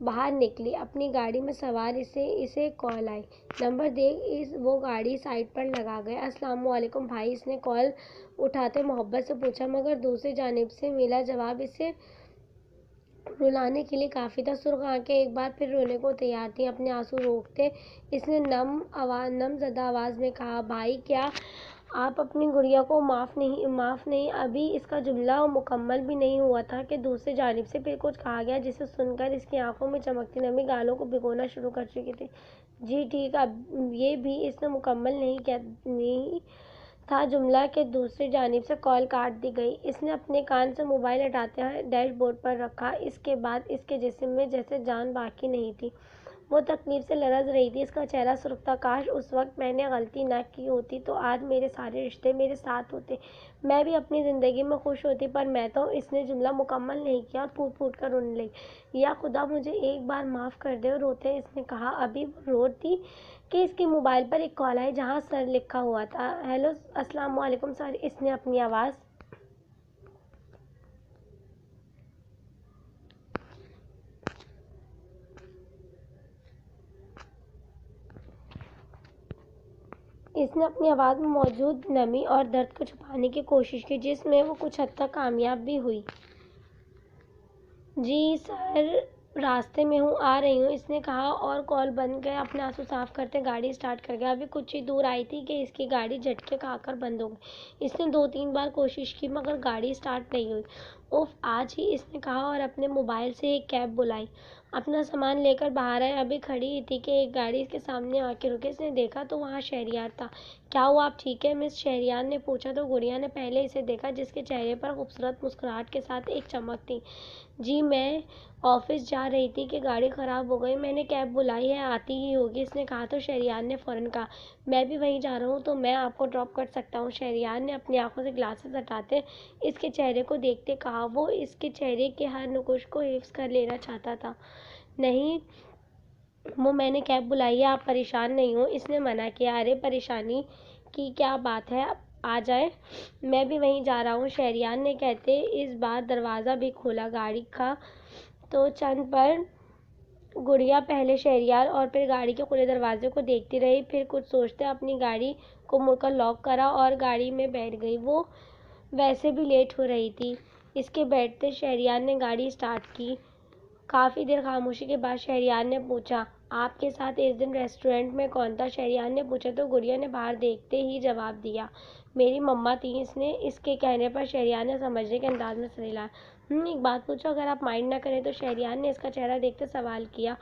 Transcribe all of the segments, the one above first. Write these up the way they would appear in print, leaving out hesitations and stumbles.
باہر نکلی۔ اپنی گاڑی میں سوار اسے کال آئی۔ نمبر دیکھ وہ گاڑی سائڈ پر لگا گیا۔ السلام علیکم بھائی، اس نے کال اٹھاتے محبت سے پوچھا، مگر دوسری جانب سے ملا جواب اسے رلانے کے لیے کافی تھا۔ سرخ آنکھیں ایک بار پھر رونے کو تیار تھیں۔ اپنے آنسو روکتے اس نے نم زدہ آواز میں کہا، بھائی کیا آپ اپنی گڑیا کو معاف نہیں؟ ابھی اس کا جملہ مکمل بھی نہیں ہوا تھا کہ دوسری جانب سے پھر کچھ کہا گیا جسے سن کر اس کی آنکھوں میں چمکتی نمی گالوں کو بھگونا شروع کر چکی تھی۔ جی ٹھیک، اب یہ بھی اس نے مکمل نہیں تھا جملہ کہ دوسری جانب سے کال کاٹ دی گئی۔ اس نے اپنے کان سے موبائل ہٹاتے ڈیش بورڈ پر رکھا۔ اس کے بعد اس کے جسم میں جیسے جان باقی نہیں تھی۔ وہ تکلیف سے لرز رہی تھی۔ اس کا چہرہ سرخ تھا۔ کاش اس وقت میں نے غلطی نہ کی ہوتی تو آج میرے سارے رشتے میرے ساتھ ہوتے، میں بھی اپنی زندگی میں خوش ہوتی، پر میں تو… اس نے جملہ مکمل نہیں کیا اور پھوٹ پھوٹ کر رونے لگی۔ یا خدا مجھے ایک بار معاف کر دے، روتے اس نے کہا۔ ابھی وہ رو تھی کہ اس کے موبائل پر ایک کال آئی جہاں سر لکھا ہوا تھا۔ ہیلو، السلام علیکم سر، اس نے اپنی آواز میں موجود نمی اور درد کو چھپانے کی کوشش کی، جس میں وہ کچھ حد تک کامیاب بھی ہوئی۔ جی سر، راستے میں ہوں، آ رہی ہوں، اس نے کہا اور کال بند کر اپنے آنسو صاف کرتے گاڑی سٹارٹ کر گیا۔ ابھی کچھ ہی دور آئی تھی کہ اس کی گاڑی جھٹکے کھا کر بند ہو گئی۔ اس نے 2-3 بار کوشش کی مگر گاڑی سٹارٹ نہیں ہوئی۔ اوف، آج ہی، اس نے کہا اور اپنے موبائل سے ایک کیب بلائی۔ اپنا سامان لے کر باہر آئے، ابھی کھڑی ہی تھی کہ ایک گاڑی اس کے سامنے آ کے رکی۔ اس نے دیکھا تو وہاں شہریار تھا۔ کیا ہوا، آپ ٹھیک ہیں مس؟ شہریار نے پوچھا تو گڑیا نے پہلے اسے دیکھا جس کے چہرے پر خوبصورت مسکراہٹ کے ساتھ ایک چمک تھی۔ جی میں آفس جا رہی تھی کہ گاڑی خراب ہو گئی، میں نے کیب بلائی ہے، آتی ہی ہوگی، اس نے کہا تو شہریار نے فوراً کہا، میں بھی وہیں جا رہا ہوں تو میں آپ کو ڈراپ کر سکتا ہوں۔ شہریار نے اپنی آنکھوں سے گلاسز ہٹاتے اس کے چہرے کو دیکھتے کہا۔ وہ اس کے چہرے کے ہر نقوش کو حفظ کر لینا چاہتا تھا۔ نہیں، وہ میں نے کیب بلائی ہے، آپ پریشان نہیں ہوں، اس نے منع کیا۔ ارے پریشانی کی کیا بات ہے، آ جائیں، میں بھی وہیں جا رہا ہوں، شہریار نے کہتے اس بار دروازہ بھی کھولا۔ گاڑی کا تو چند پر گڑیا پہلے شہریار اور پھر گاڑی کے کھلے دروازے کو دیکھتی رہی، پھر کچھ سوچتے اپنی گاڑی کو مڑ کر لاک کرا اور گاڑی میں بیٹھ گئی۔ وہ ویسے بھی لیٹ ہو رہی تھی۔ اس کے بیٹھتے شہریار نے گاڑی سٹارٹ کی۔ کافی دیر خاموشی کے بعد شہریار نے پوچھا، آپ کے ساتھ اس دن ریسٹورنٹ میں کون تھا؟ شہریار نے پوچھا تو گڑیا نے باہر دیکھتے ہی جواب دیا، میری مما تھیں۔ اس کے کہنے پر شہریار نے سمجھنے کے انداز میں سر ہلایا۔ ایک بات پوچھوں، اگر آپ مائنڈ نہ کریں تو؟ شہریار نے اس کا چہرہ دیکھتے سوال کیا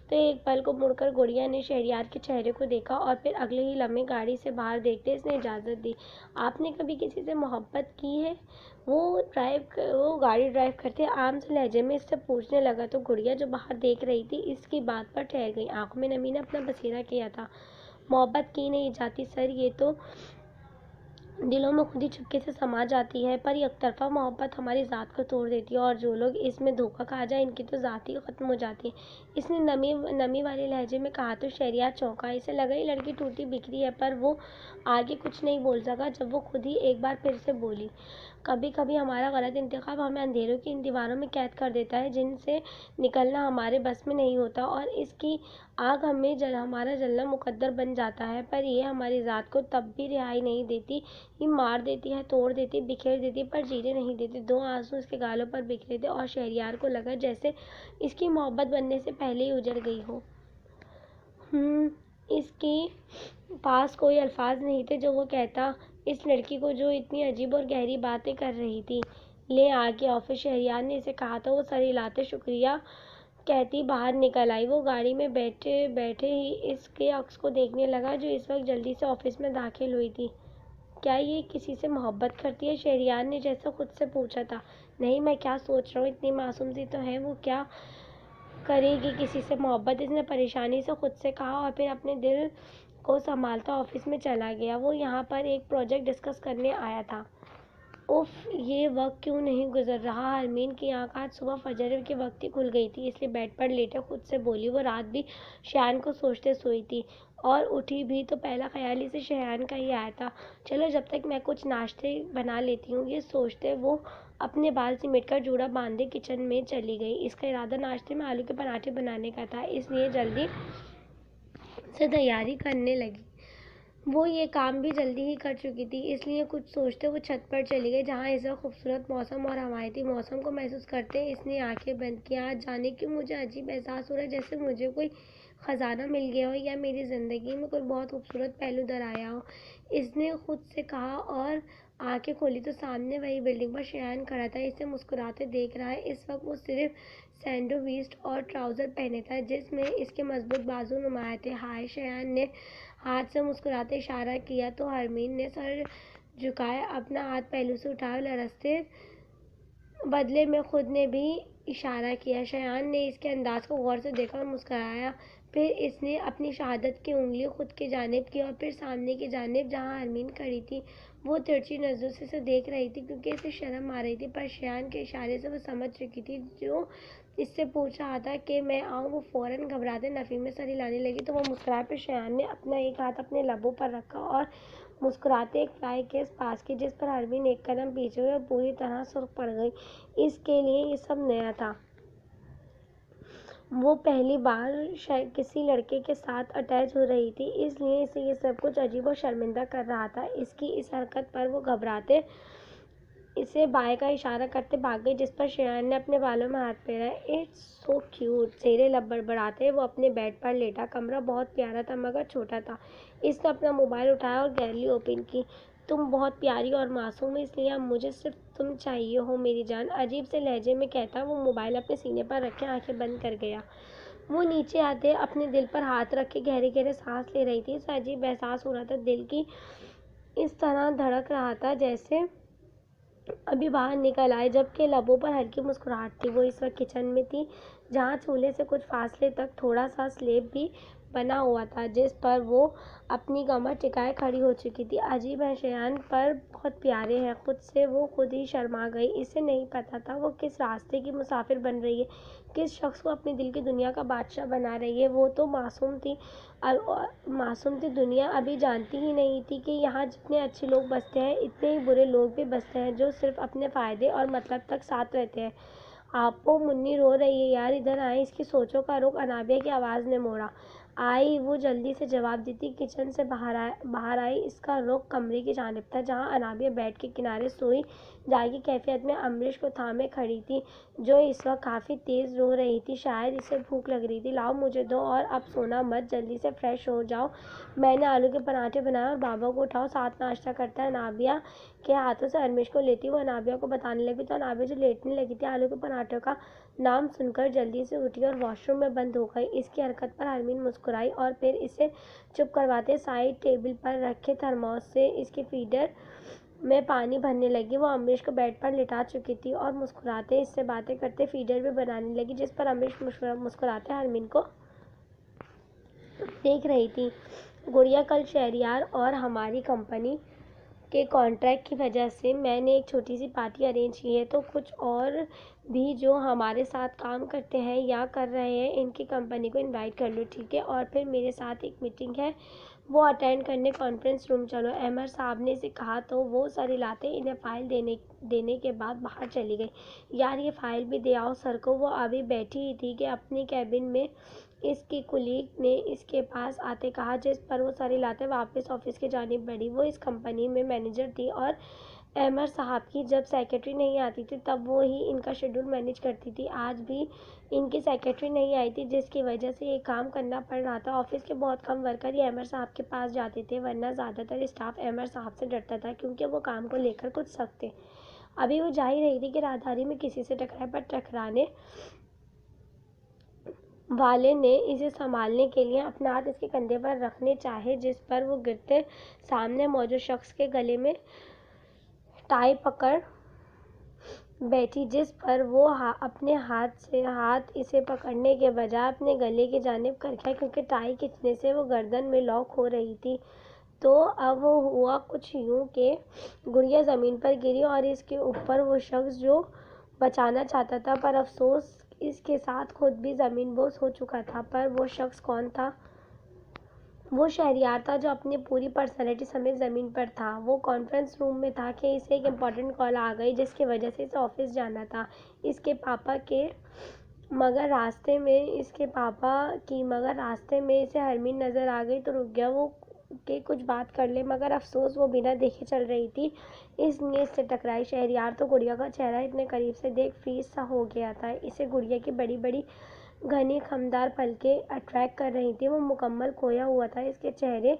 تو ایک پل کو مڑ کر گڑیا نے شہریار کے چہرے کو دیکھا اور پھر اگلے ہی لمحے گاڑی سے باہر دیکھتے اس نے اجازت دی، آپ نے کبھی کسی سے محبت کی ہے؟ وہ گاڑی ڈرائیو کرتے عام سے لہجے میں اس سے پوچھنے لگا تو گڑیا جو باہر دیکھ رہی تھی اس کی بات پر ٹھہر گئی۔ آنکھوں میں نمی نے اپنا بسیرا کیا تھا، محبت کی نہیں جاتی سر، یہ تو دلوں میں خود ہی چپکے سے سما جاتی ہے، پر یک طرفہ محبت ہماری ذات کو توڑ دیتی ہے اور جو لوگ اس میں دھوکہ کھا جائیں ان کی تو ذات ہی ختم ہو جاتی ہے، اس نے نمی والے لہجے میں کہا تو شہریار چونکا۔ اسے لگا یہ لڑکی ٹوٹی بکھری ہے، پر وہ آگے کچھ نہیں بول سکا۔ جب وہ خود ہی ایک بار پھر سے بولی، کبھی کبھی ہمارا غلط انتخاب ہمیں اندھیروں کی ان دیواروں میں قید کر دیتا ہے جن سے نکلنا ہمارے بس میں نہیں ہوتا، اور اس کی آگ ہمارا جلنا مقدر بن جاتا ہے، پر یہ ہماری ذات کو تب بھی رہائی نہیں دیتی، یہ مار دیتی ہے، توڑ دیتی، بکھیر دیتی، پر جینے نہیں دیتی۔ 2 آنسو اس کے گالوں پر بکھرے تھے اور شہریار کو لگا جیسے اس کی محبت بننے سے پہلے ہی اجڑ گئی ہو۔ اس کے پاس کوئی الفاظ نہیں تھے جو وہ کہتا اس لڑکی کو جو اتنی عجیب اور گہری باتیں کر رہی تھی۔ لیں آگے آفس، شہریار نے اسے کہا تو وہ سر ہلاتے شکریہ کہتی باہر نکل آئی۔ وہ گاڑی میں بیٹھے ہی اس کے عکس کو دیکھنے لگا جو اس وقت جلدی سے آفس میں داخل ہوئی تھی۔ کیا یہ کسی سے محبت کرتی ہے؟ شہریار نے جیسے خود سے پوچھا تھا۔ نہیں، میں کیا سوچ رہا ہوں، اتنی معصوم سی تو ہے، وہ کیا کرے گی کسی سے محبت، اس نے پریشانی سے خود سے کہا اور پھر اپنے دل کو سنبھالتا آفس میں چلا گیا۔ وہ یہاں پر ایک پروجیکٹ ڈسکس کرنے آیا تھا۔ اف، یہ وقت کیوں نہیں گزر رہا؟ حرمین کی آنکھ آج صبح فجر کے وقت ہی کھل گئی تھی، اس لیے بیڈ پر لیٹے خود سے بولی۔ وہ رات بھی شایان کو سوچتے سوئی تھی اور اٹھی بھی تو پہلا خیال اسے شایان کا ہی آیا تھا۔ چلو جب تک میں کچھ ناشتے بنا لیتی ہوں، یہ سوچتے وہ اپنے بال سمیٹ کر جوڑا باندھے کچن میں چلی گئی۔ اس کا ارادہ ناشتے میں آلو کے پراٹھے بنانے کا تھا، اس لیے جلدی سے تیاری کرنے لگی۔ وہ یہ کام بھی جلدی ہی کر چکی تھی، اس لیے کچھ سوچتے وہ چھت پر چلی گئی جہاں اس وقت خوبصورت موسم اور ہوائیں تھیں۔ موسم کو محسوس کرتے اس نے آنکھیں بند کی۔ آج جانے کیوں مجھے عجیب احساس ہو رہا ہے، جیسے مجھے کوئی خزانہ مل گیا ہو یا میری زندگی میں کوئی بہت خوبصورت پہلو در آیا ہو، اس نے خود سے کہا اور آنکھیں کھولی تو سامنے وہی بلڈنگ پر شایان کھڑا تھا، اسے مسکراتے دیکھ رہا ہے۔ اس وقت وہ صرف سینڈو ویسٹ اور ٹراؤزر پہنے تھا جس میں اس کے مضبوط بازو نمایاں تھے۔ ہائے، شایان نے ہاتھ سے مسکراتے اشارہ کیا تو ہرمین نے سر جھکائے اپنا ہاتھ پہلو سے اٹھایا، لرزتے بدلے میں خود نے بھی اشارہ کیا۔ شایان نے اس کے انداز کو غور سے دیکھا اور مسکرایا، پھر اس نے اپنی شہادت کی انگلی خود کی جانب کی اور پھر سامنے کی جانب جہاں ہرمین کھڑی تھی۔ وہ ترچھی نظروں سے اسے دیکھ رہی تھی کیونکہ اسے شرم آ رہی تھی، پر شایان کے اشارے سے وہ سمجھ چکی تھی جو اس سے پوچھ رہا تھا کہ میں آؤں۔ وہ فوراً گھبراتے نفی میں سر ہلانے لگی تو وہ مسکرایا، پھر شایان نے اپنا ایک ہاتھ اپنے لبوں پر رکھا اور مسکراتے ایک فلائی کیس پاس کی جس پر ہرمین ایک قدم پیچھے ہوئی اور پوری طرح سرخ پڑ گئی۔ اس کے لیے یہ سب نیا تھا۔ وہ پہلی بار کسی لڑکے کے ساتھ اٹیچ ہو رہی تھی، اس لیے اسے یہ سب کچھ عجیب اور شرمندہ کر رہا تھا۔ اس کی اس حرکت پر وہ گھبراتے اسے بائیں کا اشارہ کرتے بھاگ گئی جس پر شایان نے اپنے بالوں میں ہاتھ پھیرا۔ اٹس سو کیوٹ، زیر لب بڑبڑاتے وہ اپنے بیڈ پر لیٹا۔ کمرہ بہت پیارا تھا مگر چھوٹا تھا۔ اس نے اپنا موبائل اٹھایا اور گیلری اوپن کی۔ تم بہت پیاری اور معصوم ہو، اس لیے اب مجھے صرف تم چاہیے ہو میری جان، عجیب سے لہجے میں کہتا وہ موبائل اپنے سینے پر رکھے آنکھیں بند کر گیا۔ وہ نیچے آتے اپنے دل پر ہاتھ رکھے گہرے گہرے سانس لے رہی تھی۔ اسے عجیب احساس ہو رہا تھا، دل کی اس طرح دھڑک رہا تھا جیسے ابھی باہر نکل آئے، جبکہ لبوں پر ہلکی مسکراہٹ تھی۔ وہ اس وقت کچن میں تھی جہاں چولہے سے کچھ فاصلے تک تھوڑا سا سلیب بھی بنا ہوا تھا جس پر وہ اپنی کمر ٹکائے کھڑی ہو چکی تھی۔ عجیب ہے، شایان پر بہت پیارے ہیں۔ خود سے وہ خود ہی شرما گئی۔ اسے نہیں پتا تھا وہ کس راستے کی مسافر بن رہی ہے، کس شخص کو اپنے دل کی دنیا کا بادشاہ بنا رہی ہے۔ وہ تو معصوم تھی، دنیا ابھی جانتی ہی نہیں تھی کہ یہاں جتنے اچھے لوگ بستے ہیں اتنے ہی برے لوگ بھی بستے ہیں جو صرف اپنے فائدے اور مطلب تک ساتھ رہتے ہیں۔ آپو، منی رو رہی ہے یار، ادھر آئیں۔ اس کی سوچوں کا رخ انابیہ کی آواز نے موڑا۔ آئی، وہ جلدی سے جواب دیتی کچن سے باہر آئی۔ اس کا رخ کمرے کی جانب تھا جہاں انابیہ بیڈ کے کنارے سوئی جائے کی کیفیت میں امریش کو تھامے کھڑی تھی جو اس وقت کافی تیز رو رہی تھی، شاید اسے بھوک لگ رہی تھی۔ لاؤ مجھے دو، اور اب سونا مت، جلدی سے فریش ہو جاؤ، میں نے آلو کے پراٹھے بنائے اور بابا کو اٹھاؤ ساتھ ناشتہ کرتے ہیں۔ انابیہ کے ہاتھوں سے امریش کو لیتی وہ انابیہ کو بتانے لگی تو انابیہ جو لیٹنے لگی تھی آلو کے پراٹھوں کا نام سن کر جلدی سے اٹھی اور واش روم میں بند ہو گئی۔ اس کی حرکت پر ہرمین مسکرائی اور پھر اسے چپ کرواتے سائڈ ٹیبل پر رکھے تھرموس سے اس کے فیڈر میں پانی بھرنے لگی۔ وہ امریش کو بیڈ پر لٹا چکی تھی اور مسکراتے اس سے باتیں کرتے فیڈر بھی بنانے لگی جس پر امریش مسکراتے ہرمین کو دیکھ رہی تھی۔ گڑیا، کل شہریار اور ہماری کمپنی کے کانٹریکٹ کی وجہ سے میں نے ایک چھوٹی سی پارٹی ارینج کی ہے، تو کچھ اور بھی جو ہمارے ساتھ کام کرتے ہیں یا کر رہے ہیں ان کی کمپنی کو انوائٹ کر لو، ٹھیک ہے؟ اور پھر میرے ساتھ ایک میٹنگ ہے، وہ اٹینڈ کرنے کانفرنس روم چلو، احمد صاحب نے اسے کہا تو وہ سر ہلاتے انہیں فائل دینے کے بعد باہر چلی گئی۔ یار یہ فائل بھی دے آؤ سر کو۔ وہ ابھی بیٹھی ہی تھی کہ اپنی کیبن میں اس کی کولیگ نے اس کے پاس آتے کہا، جس پر وہ سر ہلاتے واپس آفس کی جانب بڑھی۔ وہ اس کمپنی میں مینیجر تھی اور احمد صاحب کی جب سیکرٹری نہیں آتی تھی تب وہ ہی ان کا شیڈول مینیج کرتی تھی۔ آج بھی ان کی سیکرٹری نہیں آئی تھی جس کی وجہ سے یہ کام کرنا پڑ رہا تھا۔ آفس کے بہت کم ورکر ہی احمد صاحب کے پاس جاتے تھے، ورنہ زیادہ تر اسٹاف احمد صاحب سے ڈرتا تھا کیونکہ وہ کام کو لے کر کچھ سخت تھے۔ ابھی وہ جا ہی رہی تھی کہ راہداری میں کسی سے ٹکرائے، پر ٹکرانے والے نے اسے سنبھالنے کے لیے اپنا ہاتھ اس کے کندھے پر رکھنے چاہے جس پر وہ گرتے سامنے موجود شخص کے گلے میں ٹائی پکڑ بیٹھی، جس پر وہ اپنے ہاتھ اسے پکڑنے کے بجائے اپنے گلے کی جانب کر گیا کیونکہ ٹائی کھینچنے سے وہ گردن میں لاک ہو رہی تھی۔ تو اب ہوا کچھ یوں کہ گڑیا زمین پر گری اور اس کے اوپر وہ شخص جو بچانا چاہتا تھا، پر افسوس اس کے ساتھ خود بھی زمین بوس ہو چکا تھا۔ پر وہ شخص کون تھا؟ وہ شہریار تھا جو اپنی پوری پرسنالٹی سمیت زمین پر تھا۔ وہ کانفرنس روم میں تھا کہ اسے ایک امپورٹنٹ کال آ گئی جس کی وجہ سے اسے آفس جانا تھا۔ اس کے پاپا کی مگر راستے میں اسے ہرمین نظر آ گئی تو رک گیا وہ کہ کچھ بات کر لے، مگر افسوس وہ بنا دیکھے چل رہی تھی، اس لیے اس سے ٹکرائی۔ شہریار تو گڑیا کا چہرہ اتنے قریب سے دیکھ فریز سا ہو گیا تھا۔ اسے گڑیا کی بڑی بڑی گھنی خمدار پلکیں اٹریکٹ کر رہی تھیں۔ وہ مکمل کھویا ہوا تھا اس کے چہرے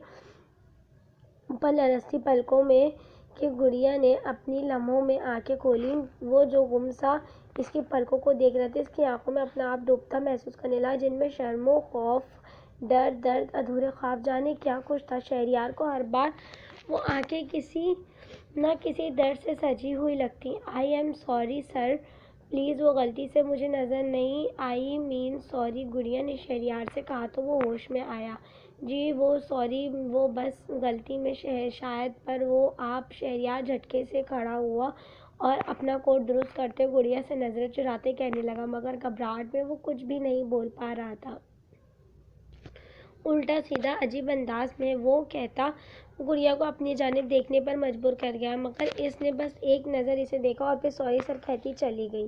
پر لرزتی پلکوں میں کہ گڑیا نے اپنی لمحوں میں آنکھیں کھولیں۔ وہ جو گم سا اس کی پلکوں کو دیکھ رہا تھا، اس کی آنکھوں میں اپنا آپ ڈوبتا محسوس کرنے لگا، جن میں شرم و خوف، ڈر، درد، ادھورے خواب، جانے کیا کچھ تھا۔ شہریار کو ہر بار وہ آنکھیں کسی نہ کسی درد سے سجی ہوئی لگتیں۔ I'm sorry sir, please وہ غلطی سے مجھے نظر نہیں آئی، مین سوری، گڑیا نے شہریار سے کہا تو وہ ہوش میں آیا۔ جی وہ سوری، وہ بس غلطی میں شاید، پر وہ آپ۔ شہریار جھٹکے سے کھڑا ہوا اور اپنا کوٹ درست کرتے ہوئے گڑیا سے نظریں چراتے کہنے لگا، مگر گھبراہٹ میں وہ کچھ بھی نہیں بول پا رہا تھا۔ الٹا سیدھا عجیب انداز میں وہ کہتا گڑیا کو اپنی جانب دیکھنے پر مجبور کر گیا، مگر اس نے بس ایک نظر اسے دیکھا اور پھر سوری سر کہتی چلی گئی۔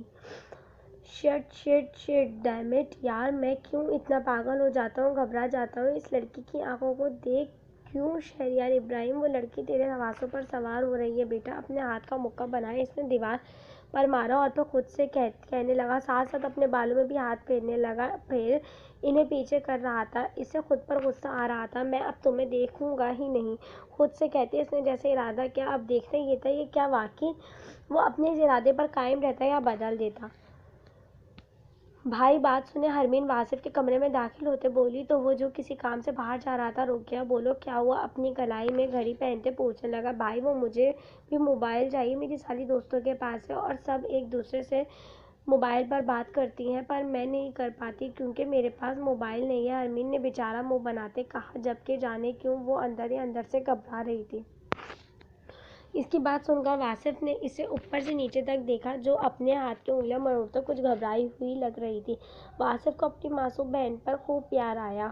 شٹ ڈیم اٹ یار، میں کیوں اتنا پاگل ہو جاتا ہوں، گھبرا جاتا ہوں اس لڑکی کی آنکھوں کو دیکھ کیوں۔ شہریار ابراہیم، وہ لڑکی تیرے حواسوں پر سوار ہو رہی ہے بیٹا، اپنے ہاتھ کا مکہ بنایا۔ اس نے دیوار پر مارا اور پھر خود سے کہنے لگا، ساتھ ساتھ اپنے بالوں میں بھی ہاتھ پھیرنے لگا، پھر انہیں پیچھے کر رہا تھا۔ اسے خود پر غصہ آ رہا تھا، میں اب تمہیں دیکھوں گا ہی نہیں، خود سے کہتے اس نے جیسے ارادہ کیا اب دیکھنا یہ تھا یہ کیا واقعی وہ اپنے اس ارادے پر قائم رہتا یا بدل دیتا۔ بھائی بات سنیں، ہرمین واصف کے کمرے میں داخل ہوتے بولی تو وہ جو کسی کام سے باہر جا رہا تھا رک گیا۔ بولو کیا ہوا، اپنی کلائی میں گھڑی پہنتے پوچھنے لگا۔ بھائی وہ مجھے بھی موبائل چاہیے، میری ساری دوستوں کے پاس ہے اور سب ایک دوسرے سے موبائل پر بات کرتی ہیں، پر میں نہیں کر پاتی کیونکہ میرے پاس موبائل نہیں ہے، ہرمین نے بیچارہ منہ بناتے کہا، جبکہ جانے کیوں وہ اندر ہی اندر سے گھبرا رہی تھی۔ اس کی بات سن کر واصف نے اسے اوپر سے نیچے تک دیکھا جو اپنے ہاتھ کی انگلیاں مروڑتے کچھ گھبرائی ہوئی لگ رہی تھی۔ واصف کو اپنی معصوم بہن پر خوب پیار آیا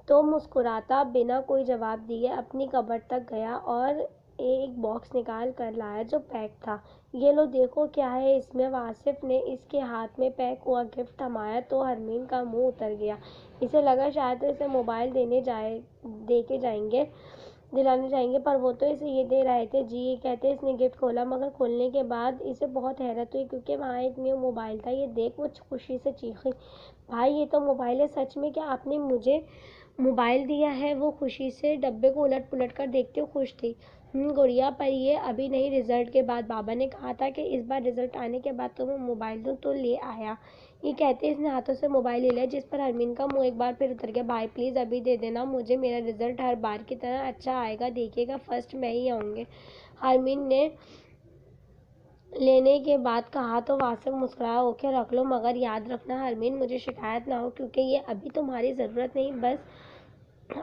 تو مسکراتا بنا کوئی جواب دیے اپنی کبرڈ تک گیا اور ایک باکس نکال کر لایا جو پیک تھا۔ یہ لو دیکھو کیا ہے اس میں۔ واصف نے اس کے ہاتھ میں پیک ہوا گفٹ تھمایا تو ہرمین کا منہ اتر گیا۔ اسے لگا شاید وہ اسے موبائل دلانے جائیں گے، پر وہ تو اسے یہ دے رہے تھے۔ جی یہ کہتے اس نے گفٹ کھولا، مگر کھولنے کے بعد اسے بہت حیرت ہوئی کیونکہ وہاں ایک نیو موبائل تھا۔ یہ دیکھ وہ خوشی سے چیخی، بھائی یہ تو موبائل ہے، سچ میں کیا آپ نے مجھے موبائل دیا ہے؟ وہ خوشی سے ڈبے کو الٹ پلٹ کر دیکھتے ہوئے خوش تھی۔ گڑیا، پر یہ ابھی نہیں، رزلٹ کے بعد، بابا نے کہا تھا کہ اس بار رزلٹ آنے کے بعد تمہیں موبائل دوں تو لے آیا۔ یہ کہتے اس نے ہاتھوں سے موبائل لے لیا جس پر ہرمین کا منہ ایک بار پھر اتر گیا۔ بھائی پلیز ابھی دے دینا مجھے، میرا رزلٹ ہر بار کی طرح اچھا آئے گا، دیکھیے گا فرسٹ میں ہی آؤں گی، ہرمین نے لینے کے بعد کہا تو واصف مسکرایا، اوکے رکھ لو، مگر یاد رکھنا ہرمین مجھے شکایت نہ ہو کیونکہ یہ ابھی تمہاری ضرورت نہیں، بس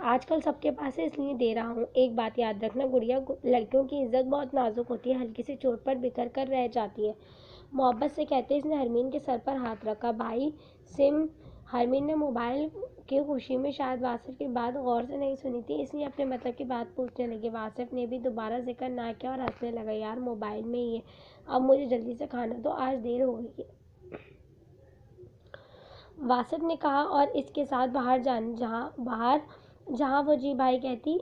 آج کل سب کے پاس ہے اس لیے دے رہا ہوں۔ ایک بات یاد رکھنا گڑیا، لڑکیوں کی عزت بہت نازک ہوتی ہے، ہلکی سی چوٹ پر بکھر کر رہ جاتی ہے، محبت سے کہتے اس نے ہرمین کے سر پر ہاتھ رکھا۔ بھائی سم، ہرمین نے موبائل کی خوشی میں شاید واصف کی بات غور سے نہیں سنی تھی، اس لیے اپنے مطلب کی بات پوچھنے لگی۔ واصف نے بھی دوبارہ ذکر نہ کیا اور ہنسنے لگا، یار موبائل میں ہی ہے، اب مجھے جلدی سے کھانا دو، آج دیر ہو گئی ہے، واصف نے کہا اور اس کے ساتھ جہاں وہ جی بھائی کہتی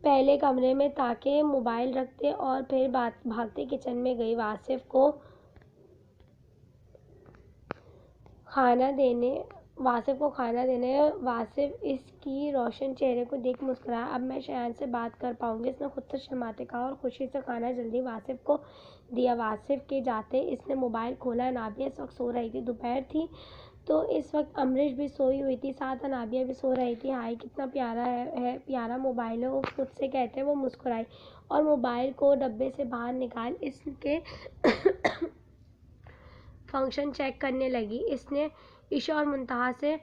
پہلے کمرے میں تاکہ موبائل رکھتے اور پھر بھاگتے کچن میں گئی واصف کو کھانا دینے۔ واصف اس کی روشن چہرے کو دیکھ مسکرایا، اب میں شایان سے بات کر پاؤں گی، اس نے خود سے شرماتے کہا اور خوشی سے کھانا جلدی واصف کو دیا۔ واصف کے جاتے اس نے موبائل کھولا، انابیہ اس وقت سو رہی تھی، دوپہر تھی تو اس وقت امریش بھی سوئی ہوئی تھی، ساتھ انابیہ بھی سو رہی تھی۔ ہائے کتنا پیارا موبائل ہے، وہ خود سے کہتے وہ مسکرائی اور موبائل کو ڈبے سے باہر نکال اس کے فنکشن چیک کرنے لگی۔ اس نے عشاء اور منتہا سے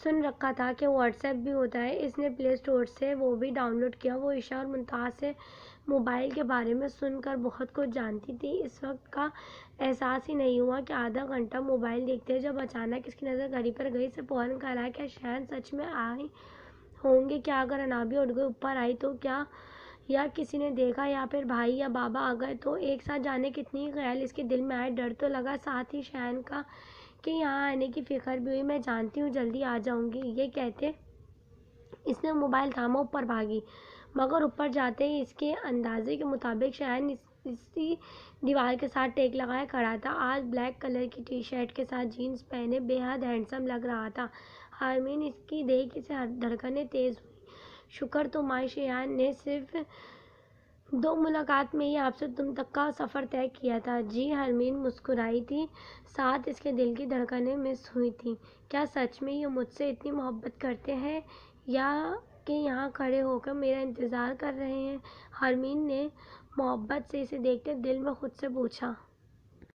سن رکھا تھا کہ واٹس ایپ بھی ہوتا ہے، اس نے پلے اسٹور سے وہ بھی ڈاؤن لوڈ کیا۔ وہ عشاء اور منتہا سے موبائل کے بارے میں سن کر بہت کچھ جانتی تھی، اس وقت کا احساس ہی نہیں ہوا کہ آدھا گھنٹہ موبائل دیکھتے ہیں، جب اچانک اس کی نظر گھڑی پر گئی، اسے فوراً خیال آیا، کیا شایان سچ میں ہوں گے؟ کیا اگر انابیہ اٹھ گئے اوپر آئی تو؟ کیا یا کسی نے دیکھا، یا پھر بھائی یا بابا آ گئے تو؟ ایک ساتھ جانے کتنی خیال اس کے دل میں آئے، ڈر تو لگا، ساتھ ہی شایان کا کہ یہاں آنے کی فکر بھی ہوئی۔ میں جانتی ہوں جلدی آ جاؤں گی، یہ کہتے اس نے موبائل تھاما اوپر بھاگی، مگر اوپر جاتے ہی اس کے اندازے کے مطابق شایان اسی دیوار کے ساتھ ٹیک لگائے کھڑا تھا۔ آج بلیک کلر کی ٹی شرٹ کے ساتھ جینز پہنے بے حد ہینڈسم لگ رہا تھا۔ حرمین اس کی دیکھ اسے دھڑکنیں تیز ہوئیں۔ شکر تم آئے، شایان نے صرف 2 ملاقات میں ہی آپ سے تم تک کا سفر طے کیا تھا۔ جی، حرمین مسکرائی تھی، ساتھ اس کے دل کی دھڑکنیں مس ہوئی تھیں۔ کیا سچ میں یہ مجھ سے اتنی محبت کرتے ہیں، یا کہ یہاں کھڑے ہو کر میرا انتظار کر رہے ہیں؟ حرمین نے محبت سے اسے دیکھتے دل میں خود سے پوچھا۔